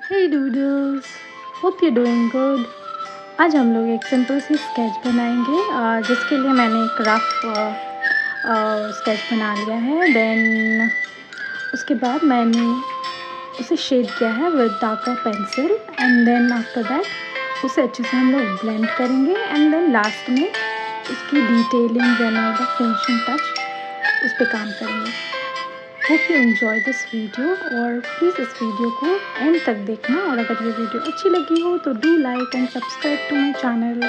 Hey Doodles, hope you're doing good। आज हम लोग एक सिंपल सी स्केच बनाएंगे जिसके लिए मैंने एक रफ स्केच बना लिया है। देन उसके बाद मैंने उसे शेड किया है with darker pencil and then after that उसे अच्छे से हम लोग ब्लेंड करेंगे एंड देन लास्ट में उसकी detailing and all the finishing touch उस पर काम करेंगे। Hope you enjoy this video और प्लीज़ इस वीडियो को एंड तक देखना और अगर ये वीडियो अच्छी लगी हो तो do like and subscribe to my channel.